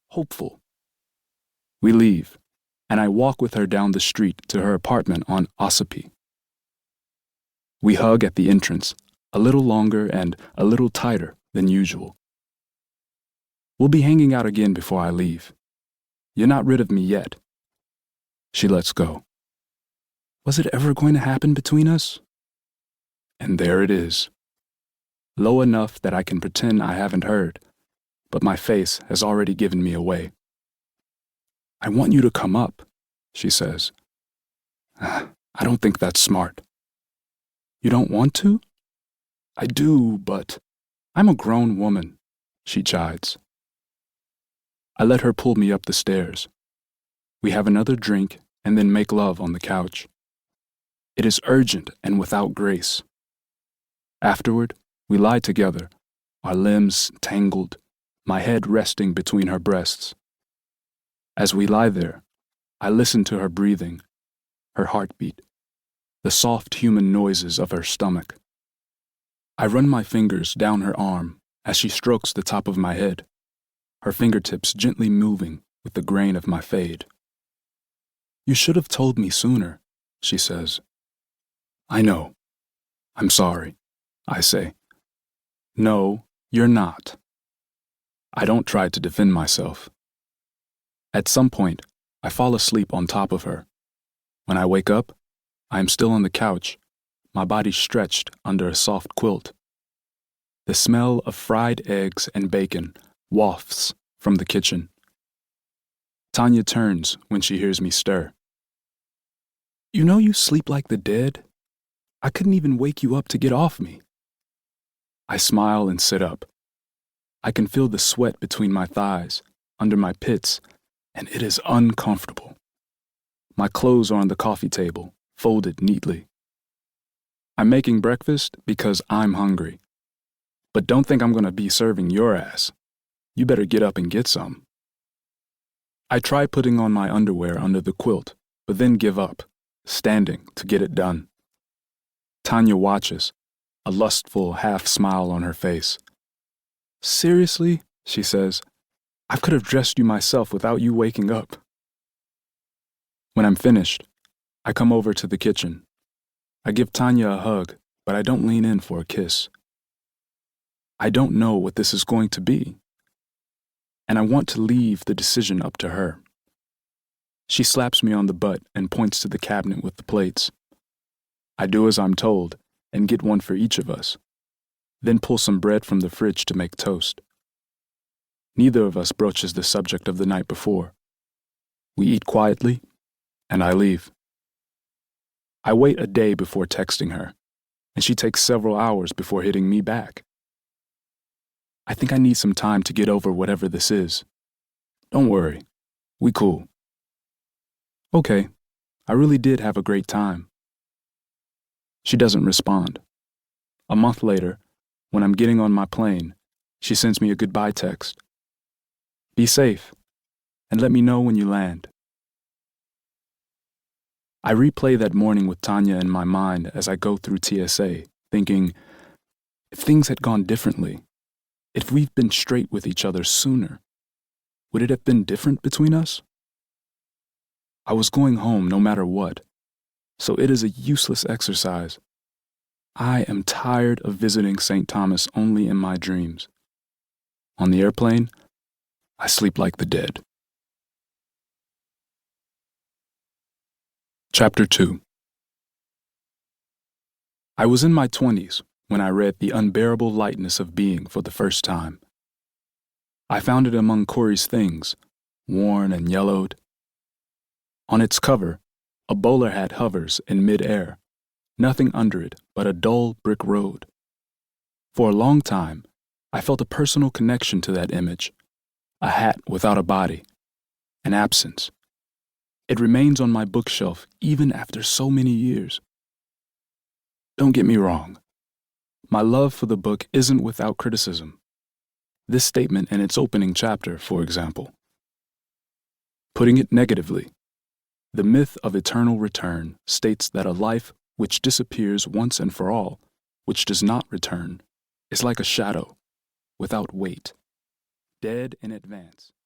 hopeful. We leave, and I walk with her down the street to her apartment on Ossipee. We hug at the entrance, a little longer and a little tighter than usual. We'll be hanging out again before I leave. You're not rid of me yet. She lets go. Was it ever going to happen between us? And there it is. Low enough that I can pretend I haven't heard, but my face has already given me away. I want you to come up, she says. I don't think that's smart. You don't want to? I do, but I'm a grown woman, she chides. I let her pull me up the stairs. We have another drink and then make love on the couch. It is urgent and without grace. Afterward, we lie together, our limbs tangled, my head resting between her breasts. As we lie there, I listen to her breathing, her heartbeat, the soft human noises of her stomach. I run my fingers down her arm as she strokes the top of my head, her fingertips gently moving with the grain of my fade. You should have told me sooner, she says. I know. I'm sorry, I say. No, you're not. I don't try to defend myself. At some point, I fall asleep on top of her. When I wake up, I am still on the couch, my body stretched under a soft quilt. The smell of fried eggs and bacon wafts from the kitchen. Tanya turns when she hears me stir. You know you sleep like the dead? I couldn't even wake you up to get off me. I smile and sit up. I can feel the sweat between my thighs, under my pits, and it is uncomfortable. My clothes are on the coffee table, folded neatly. I'm making breakfast because I'm hungry. But don't think I'm going to be serving your ass. You better get up and get some. I try putting on my underwear under the quilt, but then give up, standing to get it done. Tanya watches, a lustful half-smile on her face. Seriously, she says, I could have dressed you myself without you waking up. When I'm finished, I come over to the kitchen. I give Tanya a hug, but I don't lean in for a kiss. I don't know what this is going to be, and I want to leave the decision up to her. She slaps me on the butt and points to the cabinet with the plates. I do as I'm told and get one for each of us, then pull some bread from the fridge to make toast. Neither of us broaches the subject of the night before. We eat quietly, and I leave. I wait a day before texting her, and she takes several hours before hitting me back. I think I need some time to get over whatever this is. Don't worry, we cool. Okay, I really did have a great time. She doesn't respond. A month later, when I'm getting on my plane, she sends me a goodbye text. Be safe, and let me know when you land. I replay that morning with Tanya in my mind as I go through TSA, thinking, if things had gone differently, if we'd been straight with each other sooner, would it have been different between us? I was going home no matter what, so it is a useless exercise. I am tired of visiting St. Thomas only in my dreams. On the airplane, I sleep like the dead. Chapter 2. I was in my 20s when I read The Unbearable Lightness of Being for the first time. I found it among Corey's things, worn and yellowed. On its cover, a bowler hat hovers in mid-air, nothing under it but a dull brick road. For a long time, I felt a personal connection to that image, a hat without a body, an absence. It remains on my bookshelf even after so many years. Don't get me wrong. My love for the book isn't without criticism. This statement in its opening chapter, for example. Putting it negatively, the myth of eternal return states that a life which disappears once and for all, which does not return, is like a shadow, without weight, dead in advance.